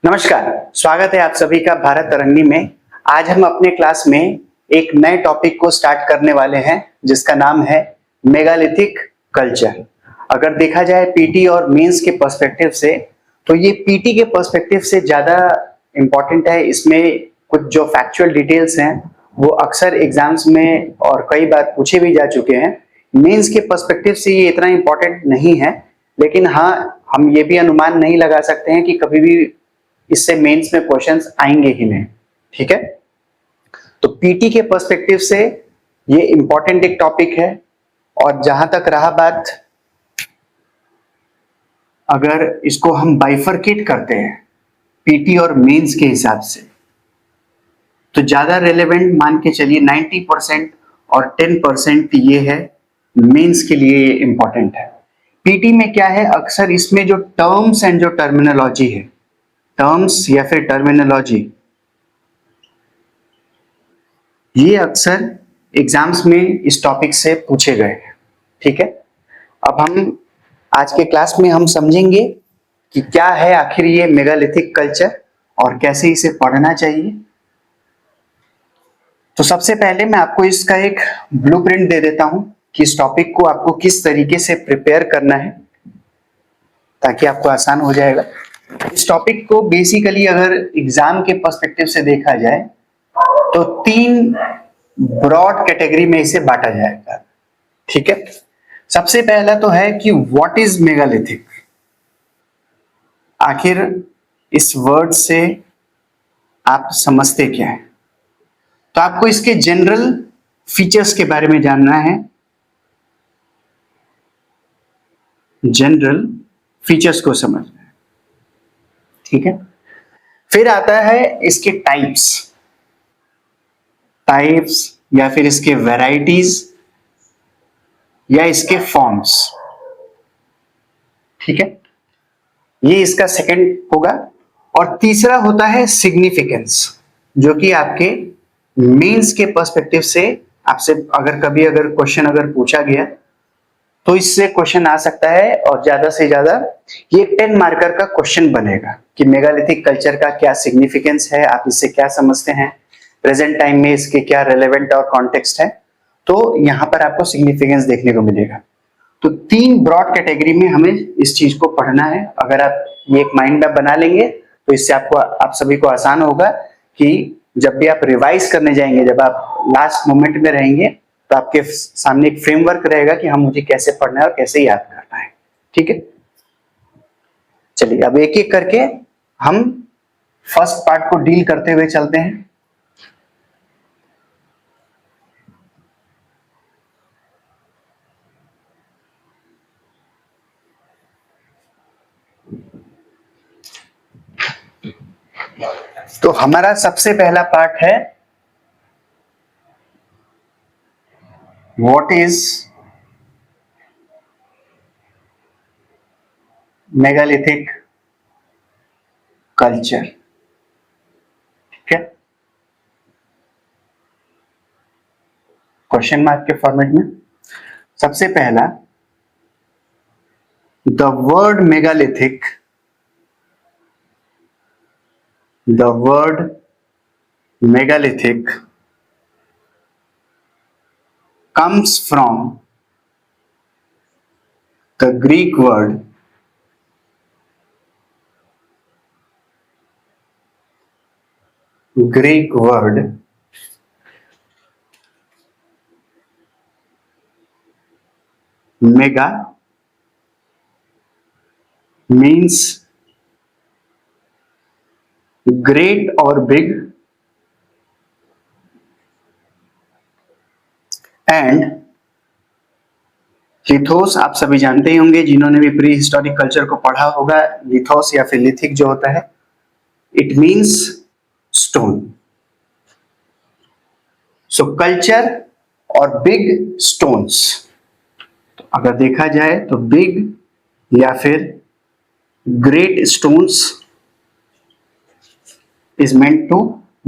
नमस्कार, स्वागत है आप सभी का भारत तरंगी में। आज हम अपने क्लास में एक नए टॉपिक को स्टार्ट करने वाले हैं जिसका नाम है मेगालिथिक कल्चर। अगर देखा जाए पीटी और मेंस के पर्सपेक्टिव से तो ये पीटी के पर्सपेक्टिव से ज्यादा इम्पोर्टेंट है। इसमें कुछ जो फैक्चुअल डिटेल्स हैं वो अक्सर एग्जाम्स में और कई बार पूछे भी जा चुके हैं। मेंस के पर्सपेक्टिव से ये इतना इम्पोर्टेंट नहीं है, लेकिन हाँ, हम ये भी अनुमान नहीं लगा सकते हैं कि कभी भी इससे मेंस में क्वेश्चंस आएंगे ही नहीं। ठीक है, तो पीटी के पर्सपेक्टिव से ये इंपॉर्टेंट एक टॉपिक है। और जहां तक रहा बात, अगर इसको हम बाइफरकेट करते हैं पीटी और मेंस के हिसाब से तो ज्यादा रेलेवेंट मान के चलिए 90% और 10% ये है, मेंस के लिए ये इंपॉर्टेंट है। पीटी में क्या है, अक्सर इसमें जो टर्म्स एंड जो टर्मिनोलॉजी है, टर्म्स या फिर टर्मिनोलॉजी, ये अक्सर एग्जाम्स में इस टॉपिक से पूछे गए हैं। ठीक है, अब हम आज के क्लास में हम समझेंगे कि क्या है आखिर ये मेगालिथिक कल्चर और कैसे इसे पढ़ना चाहिए। तो सबसे पहले मैं आपको इसका एक ब्लूप्रिंट दे देता हूं कि इस टॉपिक को आपको किस तरीके से प्रिपेयर करना है ताकि आपको आसान हो जाएगा। इस टॉपिक को बेसिकली अगर एग्जाम के पर्सपेक्टिव से देखा जाए तो 3 ब्रॉड कैटेगरी में इसे बांटा जाएगा। ठीक है, सबसे पहला तो है कि व्हाट इज मेगालिथिक। आखिर इस वर्ड से आप समझते क्या है, तो आपको इसके जनरल फीचर्स के बारे में जानना है। जनरल फीचर्स को समझना है। ठीक है, फिर आता है इसके टाइप्स या फिर इसके वैरायटीज या इसके फॉर्म्स। ठीक है, ये इसका सेकंड होगा। और तीसरा होता है सिग्निफिकेंस, जो कि आपके मेंस के पर्सपेक्टिव से आपसे अगर क्वेश्चन अगर पूछा गया तो इससे क्वेश्चन आ सकता है। और ज्यादा से ज्यादा ये 10 मार्कर का क्वेश्चन बनेगा कि मेगालिथिक कल्चर का क्या सिग्निफिकेंस है, आप इससे क्या समझते हैं, प्रेजेंट टाइम में इसके क्या रेलेवेंट और कॉन्टेक्स्ट है। तो यहाँ पर आपको सिग्निफिकेंस देखने को मिलेगा। तो 3 ब्रॉड कैटेगरी में हमें इस चीज को पढ़ना है। अगर आप ये एक माइंड मैप बना लेंगे तो इससे आप सभी को आसान होगा कि जब भी आप रिवाइज करने जाएंगे, जब आप लास्ट मोमेंट में रहेंगे तो आपके सामने एक फ्रेमवर्क रहेगा कि हम मुझे कैसे पढ़ना है और कैसे याद करना है। ठीक है, चलिए अब एक एक करके हम फर्स्ट पार्ट को डील करते हुए चलते हैं। तो हमारा सबसे पहला पार्ट है व्हाट इज मेगालिथिक कल्चर। ठीक है, क्वेश्चन मार्क के फॉर्मेट में सबसे पहला, the word megalithic, the word megalithic comes from the Greek word mega means great or big, and lithos आप सभी जानते ही होंगे जिन्होंने भी प्री हिस्टोरिक कल्चर को पढ़ा होगा। लिथोस या फिर लिथिक जो होता है, it means stone. So culture और बिग स्टोन्स, तो अगर देखा जाए तो बिग या फिर great stones is meant to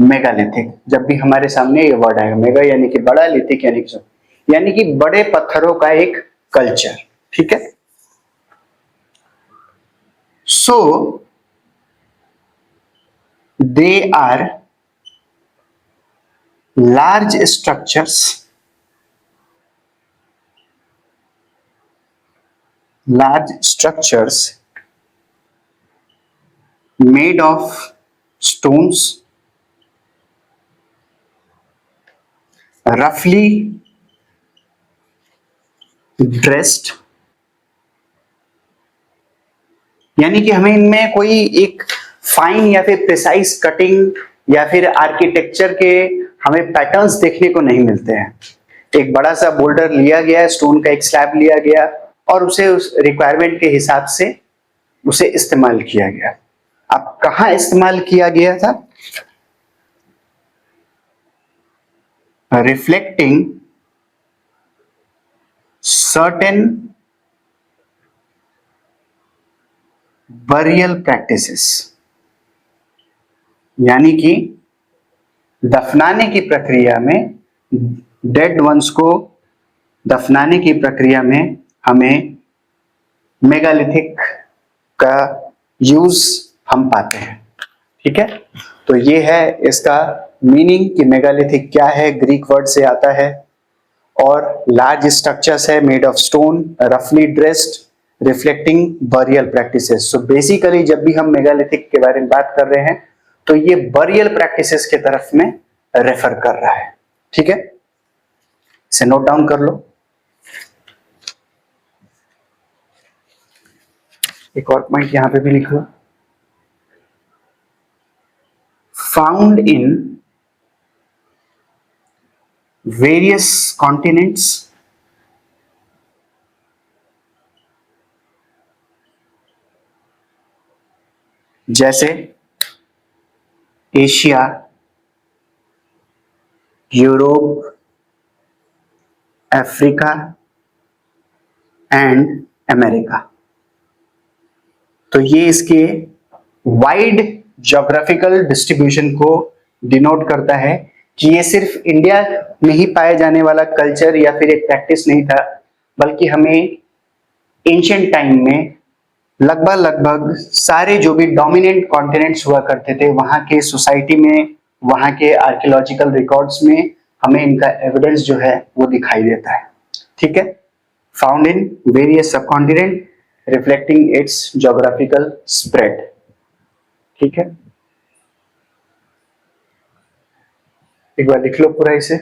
megalithic. जब भी हमारे सामने ये वर्ड आएगा, मेगा यानी कि बड़ा, लिथिक यानी कि बड़े पत्थरों का एक कल्चर। ठीक है, so they are large structures, large structures made of stones, roughly dressed, यानी कि हमें इनमें कोई एक फाइन या फिर प्रिसाइज कटिंग या फिर आर्किटेक्चर के हमें पैटर्न्स देखने को नहीं मिलते हैं। एक बड़ा सा बोल्डर लिया गया है, स्टोन का एक स्लैब लिया गया और उसे उस रिक्वायरमेंट के हिसाब से उसे इस्तेमाल किया गया। अब कहाँ इस्तेमाल किया गया था? रिफ्लेक्टिंग सर्टेन बरियल प्रैक्टिसेस, यानी कि दफनाने की प्रक्रिया में, डेड वंस को दफनाने की प्रक्रिया में हमें मेगालिथिक का यूज हम पाते हैं। ठीक है, तो ये है इसका मीनिंग कि मेगालिथिक क्या है, ग्रीक वर्ड से आता है और लार्ज स्ट्रक्चर्स है मेड ऑफ स्टोन, रफली dressed, reflecting burial practices. So basically जब भी हम मेगालिथिक के बारे में बात कर रहे हैं तो ये बरियल प्रैक्टिसेस के तरफ में रेफर कर रहा है। ठीक है, इसे नोट डाउन कर लो। एक और पॉइंट यहां पे भी लिख लो, फाउंड इन वेरियस कॉन्टिनेंट्स, जैसे Asia, Europe, Africa and America. तो ये इसके वाइड ज्योग्राफिकल डिस्ट्रीब्यूशन को डिनोट करता है कि ये सिर्फ इंडिया में ही पाए जाने वाला कल्चर या फिर एक प्रैक्टिस नहीं था, बल्कि हमें एंशिएंट टाइम में लगभग सारे जो भी डोमिनेंट कॉन्टिनेंट्स हुआ करते थे वहां के सोसाइटी में, वहां के आर्कियोलॉजिकल रिकॉर्ड्स में हमें इनका एविडेंस जो है वो दिखाई देता है। ठीक है, फाउंड इन वेरियस सब continent reflecting it's geographical spread. ठीक है, एक बार लिख लो पूरा इसे।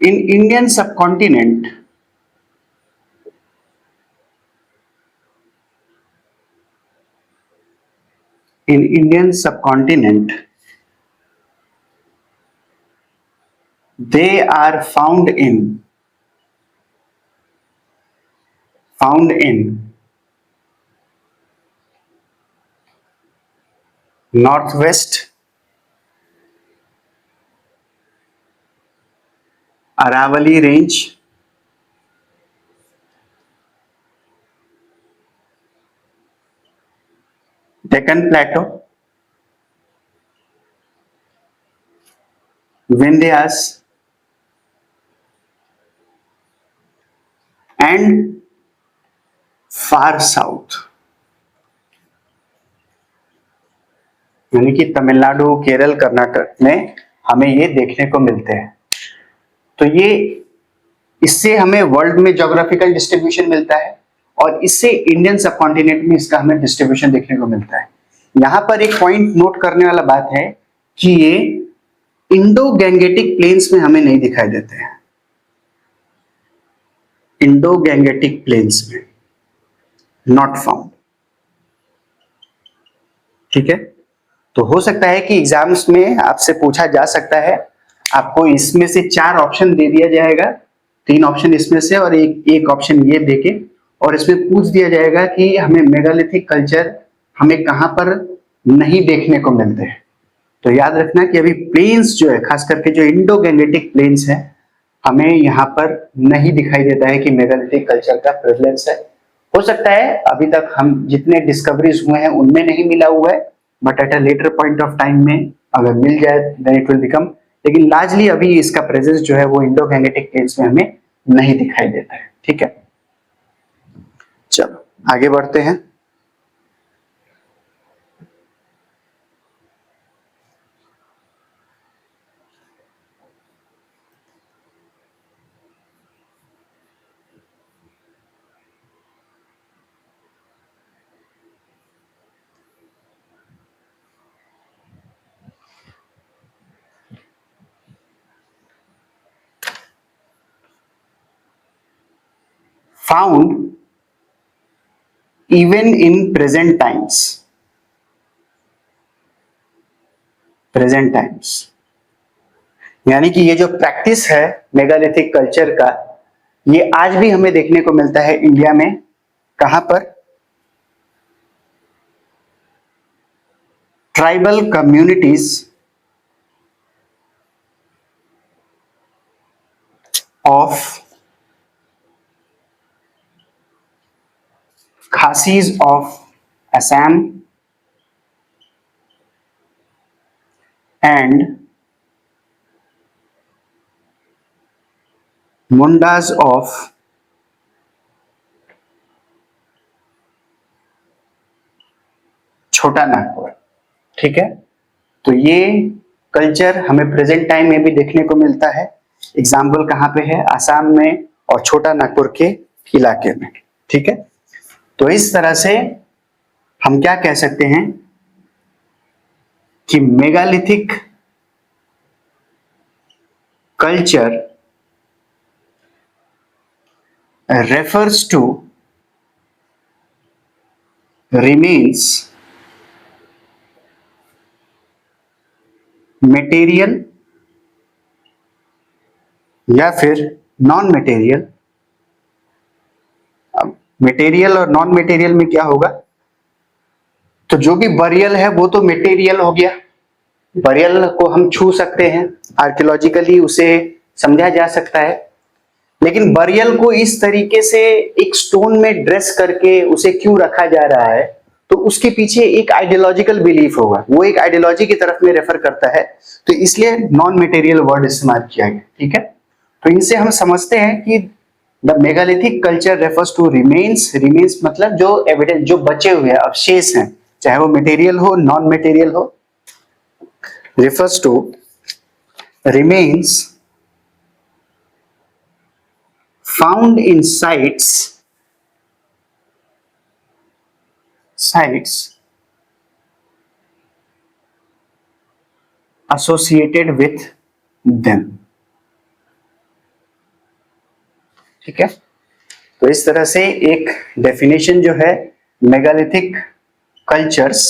In Indian subcontinent, they are found in northwest, Aravalli range, Deccan Plateau, Vindhyas and far south, यानी कि तमिलनाडु, केरल, कर्नाटक में हमें ये देखने को मिलते हैं। तो ये इससे हमें वर्ल्ड में ज्योग्राफिकल डिस्ट्रीब्यूशन मिलता है और इससे इंडियन सबकॉन्टिनेंट में इसका हमें डिस्ट्रीब्यूशन देखने को मिलता है। यहां पर एक पॉइंट नोट करने वाला बात है कि ये इंडो गैंगेटिक प्लेन्स में हमें नहीं दिखाई देते हैं, इंडो गैंगेटिक प्लेन्स में नॉट फाउंड। ठीक है, तो हो सकता है कि एग्जाम्स में आपसे पूछा जा सकता है, आपको इसमें से 4 ऑप्शन दे दिया जाएगा, 3 ऑप्शन इसमें से और एक ऑप्शन ये देके, और इसमें पूछ दिया जाएगा कि हमें मेगालिथिक कल्चर हमें कहां पर नहीं देखने को मिलते हैं। तो याद रखना कि अभी प्लेन्स जो है, खास करके जो इंडो गैंगेटिक प्लेन्स है, हमें यहाँ पर नहीं दिखाई देता है कि मेगालिथिक कल्चर का प्रेवलेंस है। हो सकता है अभी तक हम जितने डिस्कवरीज हुए हैं उनमें नहीं मिला हुआ है, but at a later point of time में अगर मिल जाए देन इट विल बिकम, लेकिन लार्जली अभी इसका प्रेजेंस जो है वो इंडो गैंगेटिक प्लेन्स में हमें नहीं दिखाई देता है। ठीक है, चलो आगे बढ़ते हैं। Found even in present times, यानी कि ये जो प्रैक्टिस है मेगालिथिक कल्चर का, ये आज भी हमें देखने को मिलता है इंडिया में। कहां पर? Tribal communities of Khasis of Assam and Mundas of छोटा नागपुर। ठीक है, तो ये कल्चर हमें प्रेजेंट टाइम में भी देखने को मिलता है। एग्जाम्पल कहाँ पे है? आसाम में और छोटा नागपुर के इलाके में। ठीक है, तो इस तरह से हम क्या कह सकते हैं कि megalithic culture refers to remains material या फिर नॉन मटेरियल। अब मटेरियल और नॉन मटेरियल में क्या होगा? तो जो भी बरियल है वो तो मटेरियल हो गया, बरियल को हम छू सकते हैं, आर्कियोलॉजिकली उसे समझा जा सकता है। लेकिन बरियल को इस तरीके से एक स्टोन में ड्रेस करके उसे क्यों रखा जा रहा है? तो उसके पीछे एक आइडियोलॉजिकल बिलीफ होगा, वो एक आइडियोलॉजी की तरफ में रेफर करता है, तो इसलिए नॉन मटेरियल वर्ड इस्तेमाल किया गया। ठीक है, तो इनसे हम समझते हैं कि the megalithic culture refers to remains. Remains मतलब जो एविडेंस, जो बचे हुए अवशेष हैं, चाहे वो मटेरियल हो नॉन मटेरियल हो, refers to remains found in sites associated with them। ठीक है, तो इस तरह से एक डेफिनेशन जो है megalithic cultures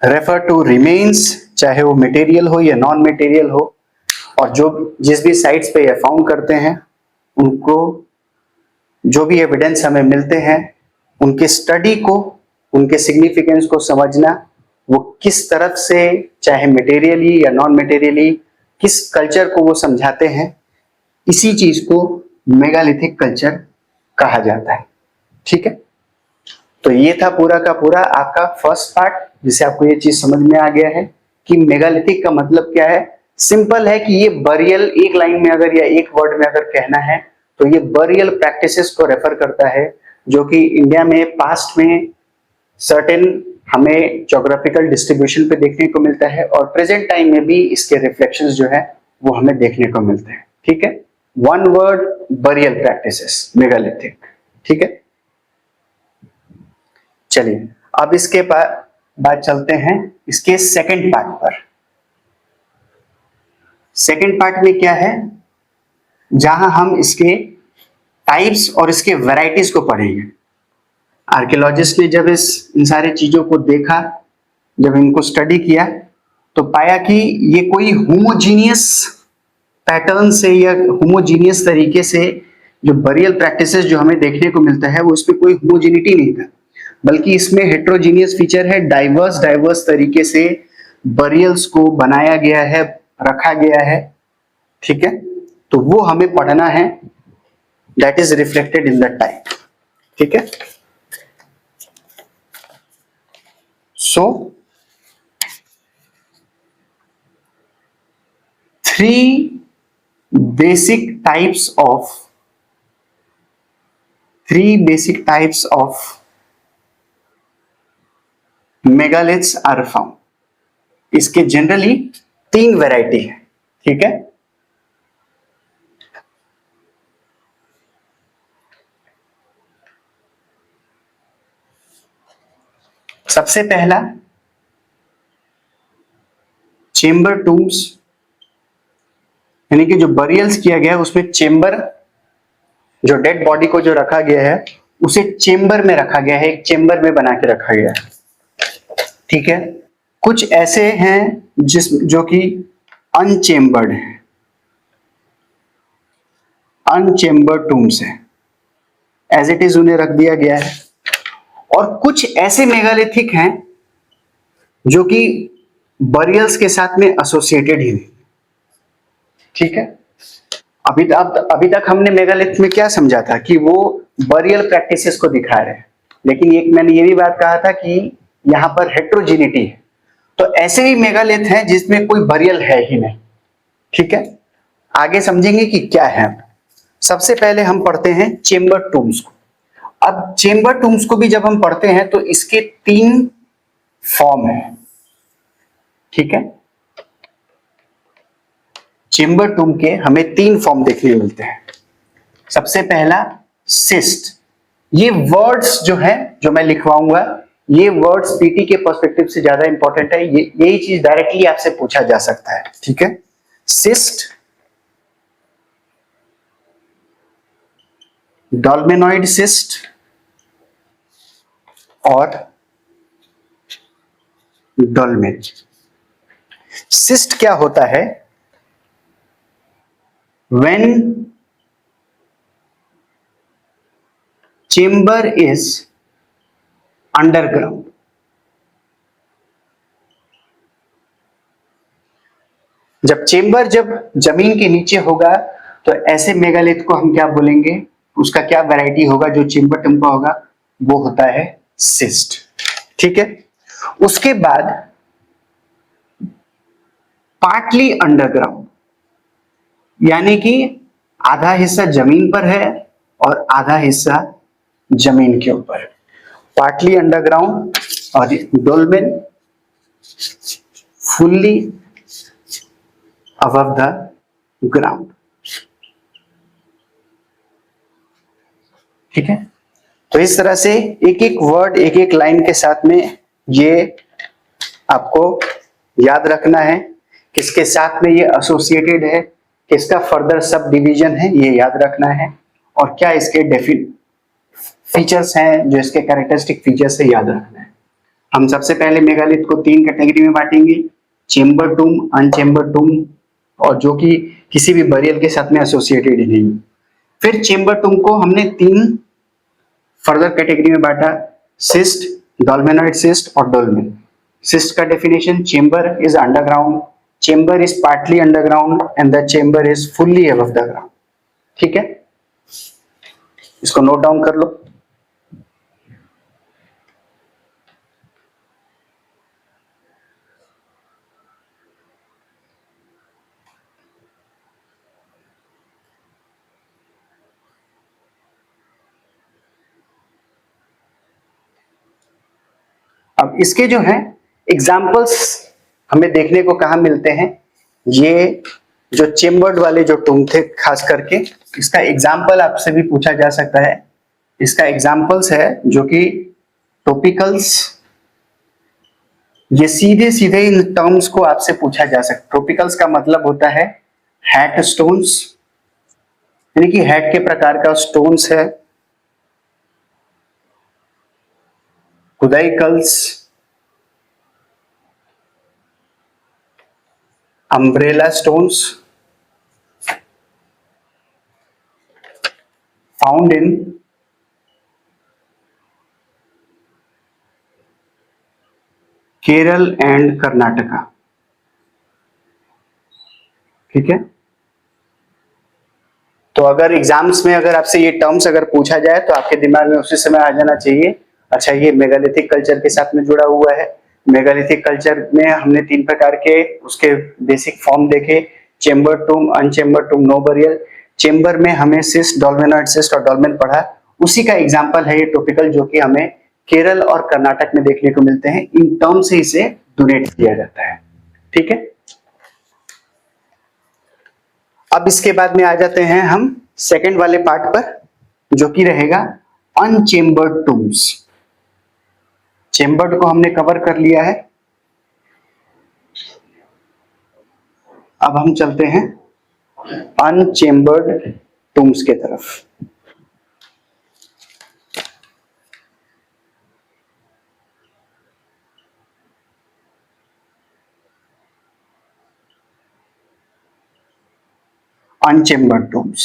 refer to remains, चाहे वो मटेरियल हो या नॉन मटेरियल हो, और जो जिस भी साइट्स पे ये फाउंड करते हैं उनको जो भी एविडेंस हमें मिलते हैं उनके स्टडी को, उनके सिग्निफिकेंस को समझना, वो किस तरफ से चाहे मटेरियली या नॉन मटेरियली किस कल्चर को वो समझाते हैं, इसी चीज को मेगालिथिक कल्चर कहा जाता है। ठीक है, तो ये था पूरा का पूरा आपका फर्स्ट पार्ट, जिससे आपको ये चीज समझ में आ गया है कि मेगालिथिक का मतलब क्या है। सिंपल है कि ये बरियल, एक लाइन में अगर या एक वर्ड में अगर कहना है तो ये बरियल प्रैक्टिसेस को रेफर करता है, जो कि इंडिया में पास्ट में सर्टेन हमें ज्योग्राफिकल डिस्ट्रीब्यूशन पे देखने को मिलता है, और प्रेजेंट टाइम में भी इसके रिफ्लेक्शंस जो है वो हमें देखने को मिलते हैं। ठीक है, one word, burial practices, megalithic. ठीक है, चलिए अब इसके बाद चलते हैं इसके सेकंड पार्ट पर। सेकंड पार्ट में क्या है, जहां हम इसके टाइप्स और इसके वैरायटीज को पढ़ेंगे। आर्कियोलॉजिस्ट ने जब इन सारी चीजों को देखा, जब इनको स्टडी किया, तो पाया कि ये कोई होमोजीनियस पैटर्न से या होमोजीनियस तरीके से जो बरियल प्रैक्टिसेस जो हमें देखने को मिलता है वो इसमें कोई होमोजीनिटी नहीं था, बल्कि इसमें हेट्रोजीनियस फीचर है। डाइवर्स तरीके से बरियल्स को बनाया गया है, रखा गया है, ठीक है, तो वो हमें पढ़ना है, that is reflected in the time, ठीक है। So three basic types of megaliths are found. इसके जनरली 3 वैरायटी है, ठीक है। सबसे पहला चेम्बर टूम्स, यानी कि जो बरियल्स किया गया है उसमें चेम्बर, जो डेड बॉडी को जो रखा गया है उसे चेम्बर में रखा गया है, एक चेम्बर में बना के रखा गया है, ठीक है। कुछ ऐसे हैं जो कि अनचेम्बर्ड है, अनचेम्बर्ड टूम्स है, एज इट इज उन्हें रख दिया गया है। और कुछ ऐसे मेगालिथिक हैं जो कि बरियल्स के साथ में एसोसिएटेड ही नहीं, ठीक है। अभी तक हमने मेगालिथ में क्या समझा था कि वो बरियल प्रैक्टिसेस को दिखा रहे हैं, लेकिन एक मैंने ये भी बात कहा था कि यहाँ पर हेट्रोजिनिटी है, तो ऐसे ही मेगालिथ हैं जिसमें कोई बरियल है ही नहीं, ठीक है। आगे समझेंगे कि क्या है। सबसे पहले हम पढ़ते हैं चेम्बर टूम्स को। अब चेम्बर टूम्स को भी जब हम पढ़ते हैं तो इसके 3 फॉर्म है, ठीक है। चेम्बर टूम के हमें 3 फॉर्म देखने मिलते हैं। सबसे पहला सिस्ट, ये वर्ड्स जो है जो मैं लिखवाऊंगा, ये वर्ड्स पीटी के पर्सपेक्टिव से ज्यादा इंपॉर्टेंट है, यही चीज डायरेक्टली आपसे पूछा जा सकता है, ठीक है। सिस्ट, डॉल्मेनॉइड सिस्ट और डॉल्मेन। सिस्ट क्या होता है? when chamber is underground, जब चेम्बर जब जमीन के नीचे होगा तो ऐसे मेगालिथ को हम क्या बोलेंगे, उसका क्या वैरायटी होगा, जो चेम्बर टूम का होगा वो होता है सिस्ट, ठीक है। उसके बाद पार्टली अंडरग्राउंड, यानी कि आधा हिस्सा जमीन पर है और आधा हिस्सा जमीन के ऊपर, पार्टली अंडरग्राउंड। और dolmen fully above the ground, ठीक है। तो इस तरह से एक एक वर्ड एक एक लाइन के साथ में ये आपको याद रखना है, किसके साथ में ये एसोसिएटेड है, किसका फर्दर सब डिवीजन है, ये याद रखना है, और क्या इसके फीचर्स हैं, जो इसके कैरेक्टरिस्टिक फीचर्स है, याद रखना है। हम सबसे पहले मेगालिथ को 3 कैटेगरी में बांटेंगे, चेम्बर टूम, अनचेम्बर टूम, और जो कि किसी भी बरियल के साथ में एसोसिएटेड ही नहीं। फिर चेम्बर टूम को हमने 3 फर्दर कैटेगरी में बांटा, सिस्ट, डॉल्मेनॉइड सिस्ट और डोलमेन। सिस्ट का definition, chamber is underground, chamber is partly underground and the chamber is fully above the ground, ठीक है। इसको नोट डाउन कर लो। अब इसके जो है एग्जाम्पल्स हमें देखने को कहाँ मिलते हैं, ये जो चेम्बर्ड वाले जो टूम थे खास करके, इसका एग्जाम्पल आपसे भी पूछा जा सकता है। इसका एग्जाम्पल्स है जो कि टॉपिकल्स, ये सीधे सीधे इन टर्म्स को आपसे पूछा जा सकता है। ट्रोपिकल्स का मतलब होता है हैट स्टोन्स, यानी कि हैट के प्रकार का स्टोन्स है। कुदाइकल्स, umbrella stones, found in Kerala and Karnataka. ठीक है। तो अगर एग्जाम्स में अगर आपसे ये टर्म्स अगर पूछा जाए तो आपके दिमाग में उसी समय आ जाना चाहिए, अच्छा ये मेगालिथिक कल्चर के साथ में जुड़ा हुआ है। मेगालिथिक कल्चर में हमने 3 प्रकार के उसके बेसिक फॉर्म देखे, चेम्बर टूम, अनचेम्बर टूम, नो बरियल। चेम्बर में हमें सिस्ट, डॉल्मेनॉइड सिस्ट और डॉल्मेन पढ़ा, उसी का एग्जाम्पल है ये टोपिकल, जो कि हमें केरल और कर्नाटक में देखने को मिलते हैं। इन टर्म से इसे डोनेट किया जाता है। ठीक है। अब इसके बाद में आ जाते हैं हम सेकंड वाले पार्ट पर, जो कि रहेगा अनचेम्बर्ड टूम्स। चेम्बर्ड को हमने कवर कर लिया है। अब हम चलते हैं अनचेम्बर्ड टूम्स के तरफ। अनचेम्बर्ड टूम्स,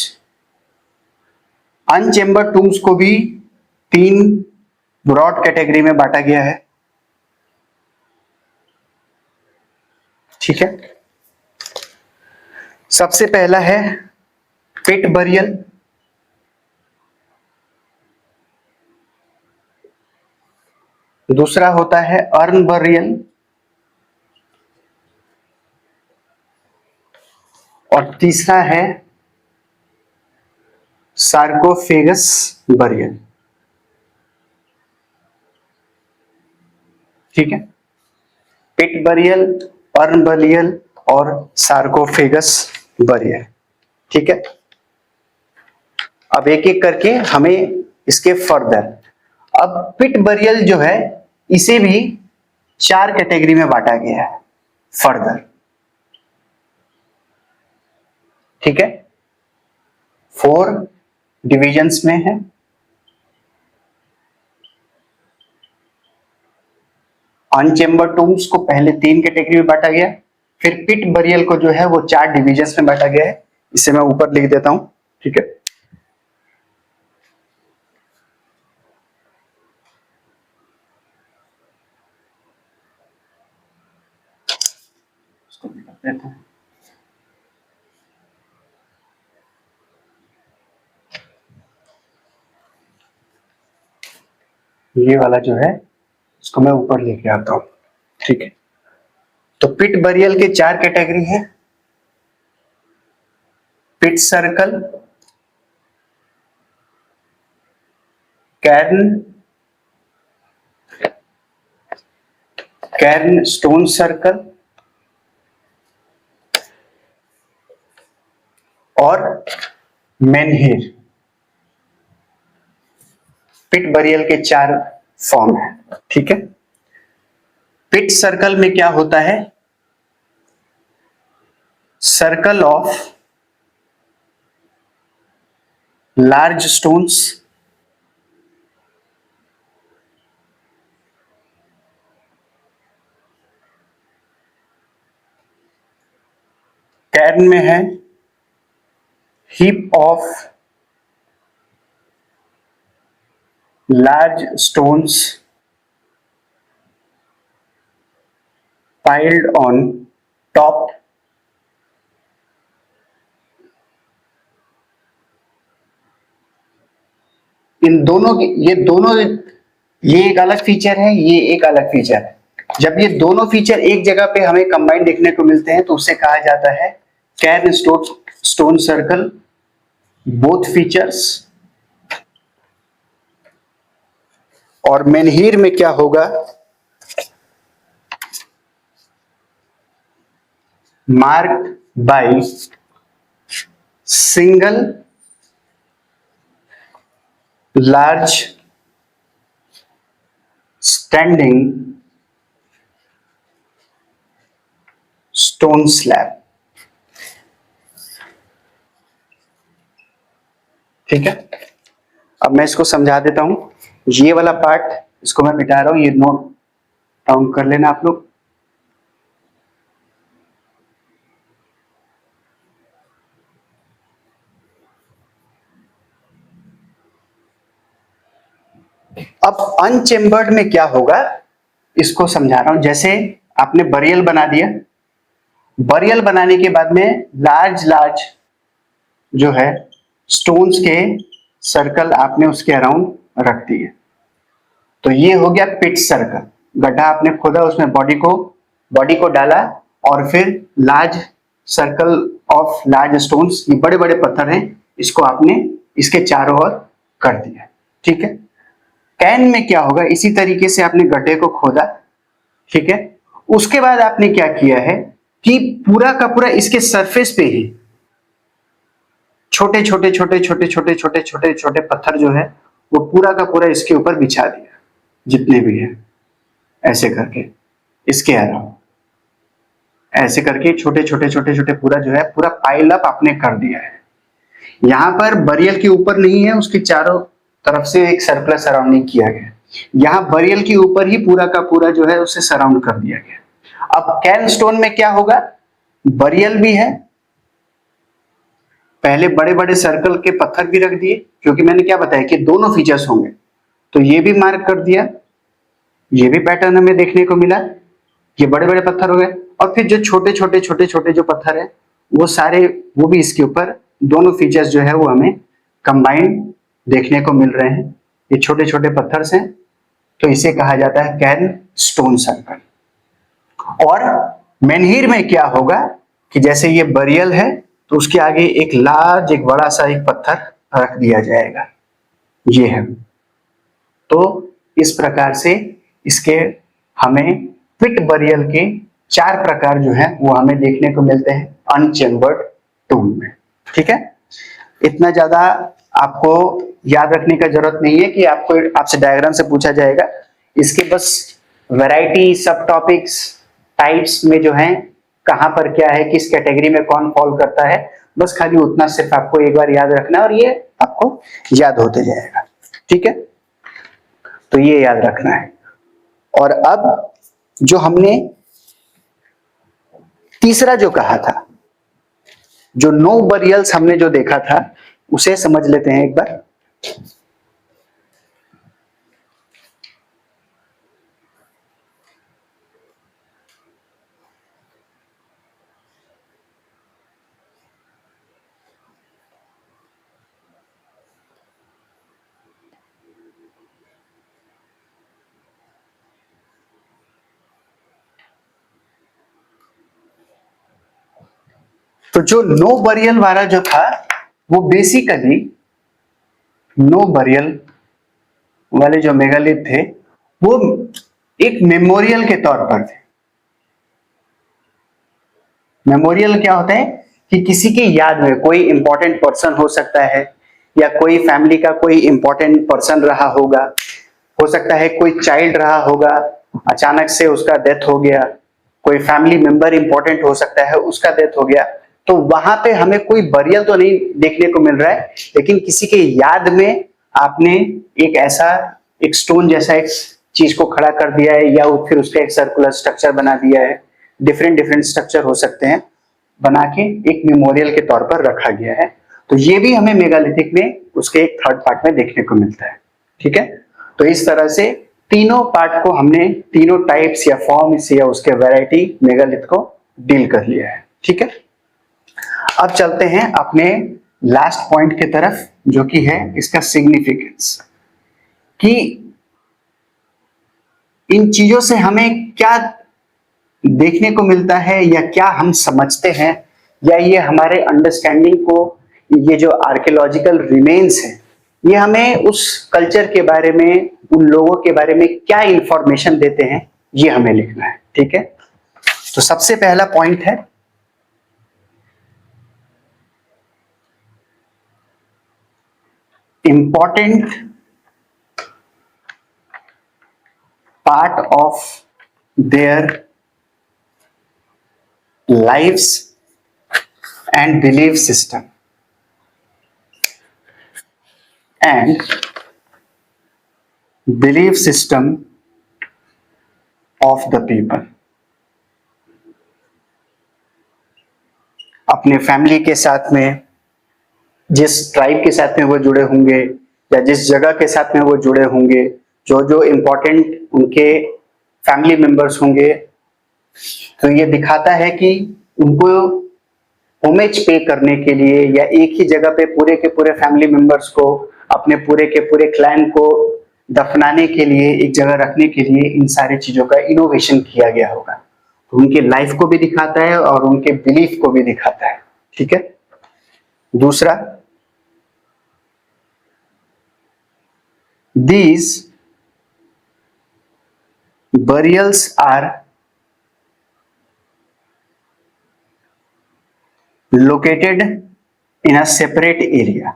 अनचेम्बर्ड टूम्स को भी 3 ब्रॉड कैटेगरी में बांटा गया है। ठीक है। सबसे पहला है पिट बरियल, दूसरा होता है अर्न बरियल, और तीसरा है सार्कोफेगस बरियल। ठीक है। पिट बरियल, अर्न बरियल और सार्कोफेगस बरियल। ठीक है। अब एक एक करके हमें इसके फर्दर, अब पिट बरियल जो है इसे भी 4 कैटेगरी में बांटा गया है फर्दर। ठीक है। 4 डिविजन्स में है। अनचेम्बर टूम्स को पहले 3 कैटेगरी में बांटा गया, फिर पिट बरियल को जो है वो 4 डिविजन्स में बांटा गया है। इसे मैं ऊपर लिख देता हूं। ठीक है। इसको भी कर देते हैं। ये वाला जो है इसको मैं ऊपर लेके आता हूं। ठीक है। तो पिट बरियल के 4 कैटेगरी है, pit circle, cairn, cairn stone circle और मेनहिर। पिट बरियल के 4 फॉर्म है। ठीक है। पिट सर्कल में क्या होता है, circle of large stones, cairn में है heap of large stones piled on top इन दोनों की, ये दोनों, ये एक अलग फीचर है, ये एक अलग फीचर है। जब ये दोनों फीचर एक जगह पे हमें कंबाइन देखने को मिलते हैं तो उसे कहा जाता है cairn stone circle both features. और मेनहिर में क्या होगा, marked by single large standing stone slab. ठीक है। अब मैं इसको समझा देता हूं। ये वाला पार्ट इसको मैं मिटा रहा हूं, ये नोट डाउन कर लेना आप लोग। अब अनचेम्बर्ड में क्या होगा इसको समझा रहा हूं। जैसे आपने बरियल बना दिया, बरियल बनाने के बाद में लार्ज लार्ज जो है स्टोन्स के सर्कल आपने उसके अराउंड रख दिए। तो ये हो गया पिट सर्कल, गड्ढा आपने खोदा, उसमें बॉडी को डाला और फिर large circle of large stones, ये बड़े बड़े पत्थर हैं, इसको आपने इसके चारों ओर कर दिया। ठीक है। कैन में क्या होगा, इसी तरीके से आपने गड्ढे को खोदा। ठीक है। उसके बाद आपने क्या किया है कि पूरा का पूरा इसके सरफेस पे ही छोटे छोटे छोटे छोटे छोटे छोटे छोटे छोटे पत्थर जो है वो पूरा का पूरा इसके ऊपर बिछा दिया, जितने भी है ऐसे करके इसके अराउंड, ऐसे करके छोटे छोटे छोटे छोटे पूरा जो है पूरा पाइल अप आपने कर दिया है। यहां पर बरियल के ऊपर नहीं है, उसके चारों तरफ से एक सर्कुलर सराउंडिंग किया गया। यहां बरियल के ऊपर ही पूरा का पूरा जो है उसे सराउंड कर दिया गया। अब कैन स्टोन में क्या होगा, बरियल भी है, पहले बड़े बड़े सर्कल के पत्थर भी रख दिए, क्योंकि मैंने क्या बताया कि दोनों फीचर्स होंगे, तो ये भी मार्क कर दिया, ये भी पैटर्न हमें देखने को मिला, ये बड़े बड़े पत्थर हो गए। और फिर जो छोटे छोटे छोटे छोटे जो पत्थर है वो सारे, वो भी इसके ऊपर दोनों फीचर्स जो है वो हमें कंबाइंड देखने को मिल रहे हैं। ये छोटे छोटे पत्थर हैं, तो इसे कहा जाता है कैन स्टोन सर्कल। और मेनहीर में क्या होगा कि जैसे ये बरियल है तो उसके आगे एक लार्ज, एक बड़ा सा एक पत्थर रख दिया जाएगा, ये है। तो इस प्रकार से इसके हमें पिट बरियल के 4 प्रकार जो है वो हमें देखने को मिलते हैं अनचेम्बर्ड टूल में। ठीक है। इतना ज्यादा आपको याद रखने का जरूरत नहीं है कि आपसे डायग्राम से पूछा जाएगा, इसके बस वैरायटी, सब टॉपिक्स, टाइप्स में जो है कहां पर क्या है, किस कैटेगरी में कौन फॉल करता है, बस खाली उतना सिर्फ आपको एक बार याद रखना है और ये आपको याद होते जाएगा। ठीक है। तो ये याद रखना है। और अब जो हमने तीसरा जो कहा था, जो 9 बरियल्स हमने जो देखा था उसे समझ लेते हैं एक बार। तो जो 9 बरियल वाला जो था वो बेसिकली 9 बरियल वाले जो मेगालिथ थे वो एक मेमोरियल के तौर पर थे। मेमोरियल क्या होता है कि किसी की याद में, कोई इंपॉर्टेंट पर्सन हो सकता है या कोई फैमिली का कोई इंपॉर्टेंट पर्सन रहा होगा, हो सकता है कोई चाइल्ड रहा होगा, अचानक से उसका डेथ हो गया, कोई फैमिली मेंबर इंपॉर्टेंट हो सकता है उसका डेथ हो गया, तो वहां पे हमें कोई बरियल तो नहीं देखने को मिल रहा है, लेकिन किसी के याद में आपने एक ऐसा एक स्टोन जैसा एक चीज को खड़ा कर दिया है या फिर उसका एक सर्कुलर स्ट्रक्चर बना दिया है, डिफरेंट स्ट्रक्चर हो सकते हैं, बना के एक मेमोरियल के तौर पर रखा गया है। तो ये भी हमें मेगालिथिक में उसके एक थर्ड पार्ट में देखने को मिलता है। ठीक है। तो इस तरह से तीनों पार्ट को हमने, तीनों टाइप्स या फॉर्म्स या उसके वैरायटी मेगालिथ को डील कर लिया है। ठीक है। अब चलते हैं अपने लास्ट पॉइंट की तरफ, जो कि है इसका सिग्निफिकेंस, कि इन चीजों से हमें क्या देखने को मिलता है या क्या हम समझते हैं, या ये हमारे अंडरस्टैंडिंग को, ये जो आर्कियोलॉजिकल रिमेन्स है ये हमें उस कल्चर के बारे में, उन लोगों के बारे में क्या इंफॉर्मेशन देते हैं, ये हमें लिखना है। ठीक है। तो सबसे पहला पॉइंट है important part of their lives and belief system and belief system of the people। अपने फैमिली के साथ में, जिस ट्राइब के साथ में वो जुड़े होंगे या जिस जगह के साथ में वो जुड़े होंगे, जो जो इम्पोर्टेंट उनके फैमिली मेंबर्स होंगे, तो ये दिखाता है कि उनको होमेज पे करने के लिए या एक ही जगह पे पूरे के पूरे फैमिली मेंबर्स को, अपने पूरे के पूरे क्लैन को दफनाने के लिए, एक जगह रखने के लिए इन सारी चीजों का इनोवेशन किया गया होगा। तो उनके लाइफ को भी दिखाता है और उनके बिलीफ को भी दिखाता है। ठीक है। दूसरा, these burials are located in a separate area.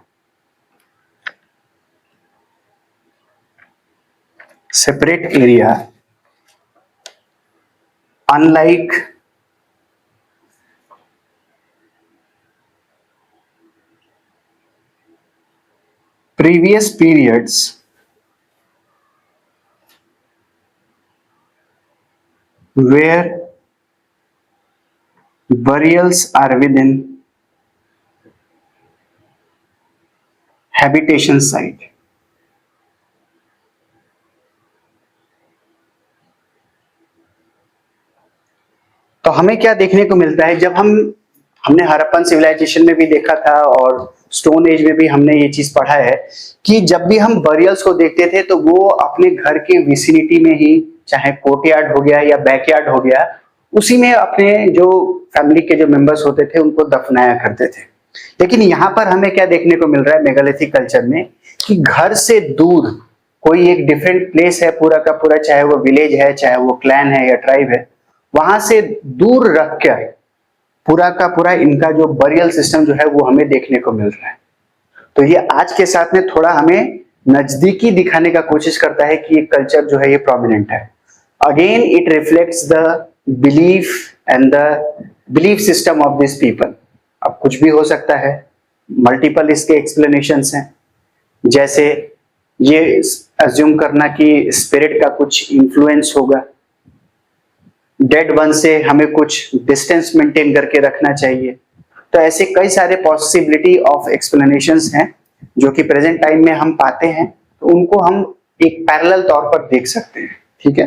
Separate area, unlike previous periods where burials are within habitation site. तो हमें क्या देखने को मिलता है, जब हमने हड़प्पन सिविलाइजेशन में भी देखा था और स्टोन एज में भी हमने ये चीज पढ़ा है कि जब भी हम बरियल्स को देखते थे तो वो अपने घर के विसिनिटी में ही, चाहे कोर्टयार्ड हो गया या बैकयार्ड हो गया, उसी में अपने जो फैमिली के जो मेंबर्स होते थे उनको दफनाया करते थे। लेकिन यहाँ पर हमें क्या देखने को मिल रहा है मेगालिथिक कल्चर में, कि घर से दूर कोई एक डिफरेंट प्लेस है पूरा का पूरा, चाहे वो विलेज है, चाहे वो क्लैन है या ट्राइब है, वहां से दूर रख कर पूरा का पूरा इनका जो बरियल सिस्टम जो है वो हमें देखने को मिल रहा है। तो ये आज के साथ में थोड़ा हमें नजदीकी दिखाने का कोशिश करता है कि ये कल्चर जो है ये प्रोमिनेंट है। Again it reflects the belief and the belief system of this people. अब कुछ भी हो सकता है, मल्टीपल इसके एक्सप्लेनेशंस हैं, जैसे ये अज्यूम करना कि स्पिरिट का कुछ इन्फ्लुएंस होगा, डेड वन से हमें कुछ डिस्टेंस मेंटेन करके रखना चाहिए। तो ऐसे कई सारे पॉसिबिलिटी ऑफ एक्सप्लेनेशंस हैं जो कि प्रेजेंट टाइम में हम पाते हैं, तो उनको हम एक पैरेलल तौर पर देख सकते हैं। ठीक है।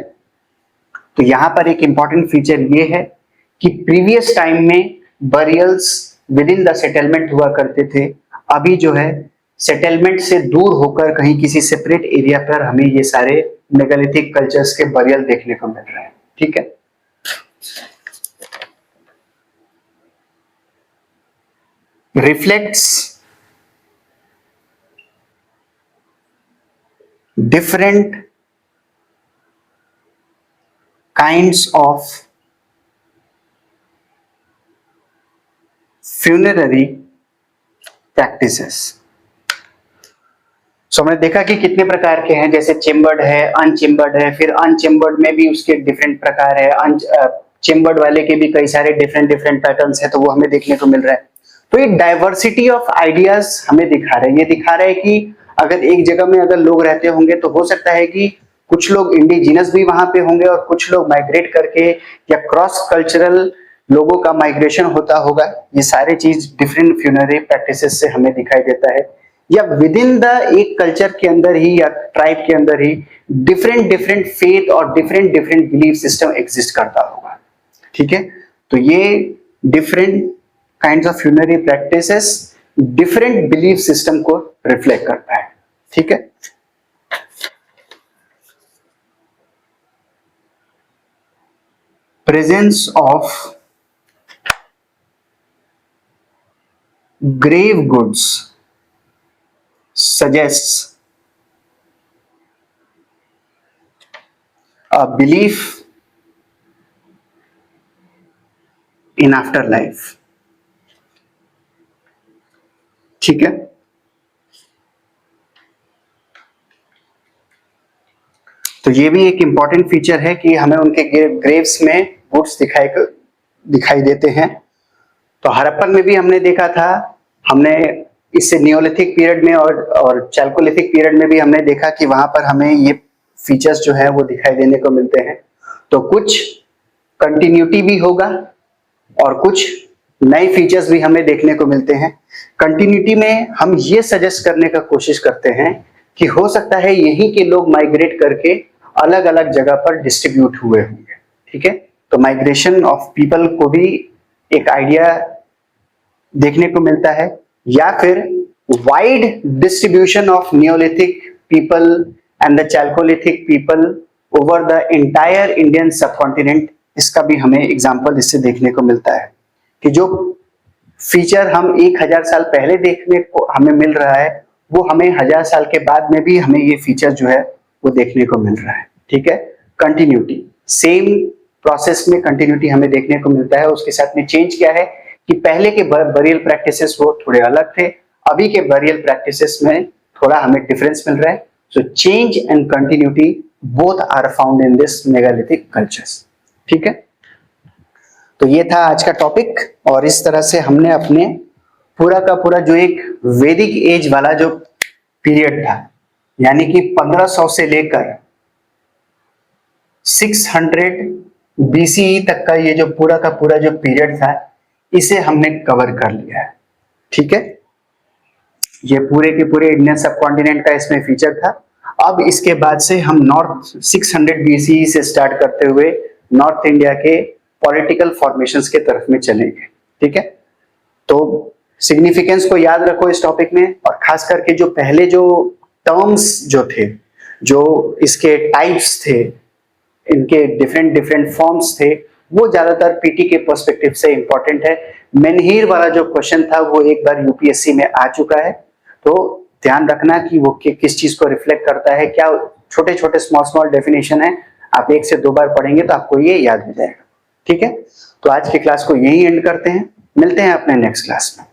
तो यहाँ पर एक इंपॉर्टेंट फीचर ये है कि प्रीवियस टाइम में burials with in the settlement हुआ करते थे, अभी जो है सेटलमेंट से दूर होकर कहीं किसी सेपरेट एरिया पर हमें ये सारे मेगालिथिक कल्चर्स के बरियल देखने को मिल रहे हैं। ठीक है। Reflects different kinds of funerary practices. सो हमने देखा कि कितने प्रकार के हैं, जैसे चेम्बर्ड है, अनचेम्बर्ड है, फिर अनचेम्बर्ड में भी उसके डिफरेंट प्रकार है, चेम्बर्ड वाले के भी कई सारे डिफरेंट पैटर्न्स है, तो वो हमें देखने को मिल रहा है। तो एक डाइवर्सिटी ऑफ आइडियाज हमें दिखा रहा है। ये दिखा रहा है कि अगर एक जगह में अगर लोग रहते होंगे तो हो सकता है कि कुछ लोग इंडिजिनस भी वहां पे होंगे और कुछ लोग माइग्रेट करके या क्रॉस कल्चरल लोगों का माइग्रेशन होता होगा। ये सारे चीज डिफरेंट फ्यूनरी प्रैक्टिसेस से हमें दिखाई देता है, या विद इन द एक कल्चर के अंदर ही या ट्राइब के अंदर ही डिफरेंट फेथ और डिफरेंट बिलीफ सिस्टम एग्जिस्ट करता होगा। ठीक है। तो ये different kinds of funerary practices different belief system को रिफ्लेक्ट करता है। ठीक है। Presence of grave goods suggests a belief in afterlife. ठीक है। तो ये भी एक इंपॉर्टेंट फीचर है कि हमें उनके ग्रेव्स में गुड्स दिखाई देते हैं। तो हड़प्पन में भी हमने देखा था, हमने इससे नियोलिथिक पीरियड में और चैल्कोलिथिक पीरियड में भी हमने देखा कि वहां पर हमें ये फीचर्स जो है वो दिखाई देने को मिलते हैं। तो कुछ कंटिन्यूटी भी होगा और कुछ नए फीचर्स भी हमें देखने को मिलते हैं। कंटिन्यूटी में हम ये सजेस्ट करने का कोशिश करते हैं कि हो सकता है यहीं के लोग माइग्रेट करके अलग अलग जगह पर डिस्ट्रीब्यूट हुए होंगे। ठीक है। तो माइग्रेशन ऑफ पीपल को भी एक आइडिया देखने को मिलता है, या फिर wide distribution of Neolithic people and the Chalcolithic people over the entire Indian subcontinent, इसका भी हमें एग्जाम्पल इससे देखने को मिलता है कि जो फीचर हम 1000 साल पहले देखने को हमें मिल रहा है, वो हमें 1000 साल के बाद में भी हमें ये फीचर जो है वो देखने को मिल रहा है। ठीक है, कंटिन्यूटी, सेम प्रोसेस में कंटिन्यूटी हमें देखने को मिलता है। उसके साथ में चेंज क्या है कि पहले के बरियल प्रैक्टिसेस वो थोड़े अलग थे, अभी के बरियल प्रैक्टिसेस में थोड़ा हमें डिफरेंस मिल रहा है। So change and continuity both are found in this megalithic cultures. ठीक है, तो ये था आज का टॉपिक, और इस तरह से हमने अपने पूरा का पूरा जो एक वैदिक एज वाला जो पीरियड था, यानी कि 1500 से लेकर 600 BCE तक का ये जो पूरा का पूरा जो पीरियड था, इसे हमने कवर कर लिया है। ठीक है, ये पूरे के पूरे इंडियन सब कॉन्टिनेंट का इसमें फीचर था। अब इसके बाद से हम नॉर्थ 600 BCE से स्टार्ट करते हुए नॉर्थ इंडिया के पॉलिटिकल फॉर्मेशंस के तरफ में चलेंगे। ठीक है, तो सिग्निफिकेंस को याद रखो इस टॉपिक में, और खास करके जो पहले जो टर्म्स जो थे, जो इसके टाइप्स थे, इनके डिफरेंट डिफरेंट फॉर्म्स थे, वो ज्यादातर पीटी के पर्सपेक्टिव से इंपॉर्टेंट है। मेनहीर वाला जो क्वेश्चन था वो एक बार यूपीएससी में आ चुका है, तो ध्यान रखना कि वो किस चीज को रिफ्लेक्ट करता है, क्या छोटे छोटे स्मॉल डेफिनेशन है, आप 1 से 2 बार पढ़ेंगे तो आपको ये याद हो जाएगा। ठीक है, तो आज की क्लास को यही एंड करते हैं, मिलते हैं अपने नेक्स्ट क्लास में।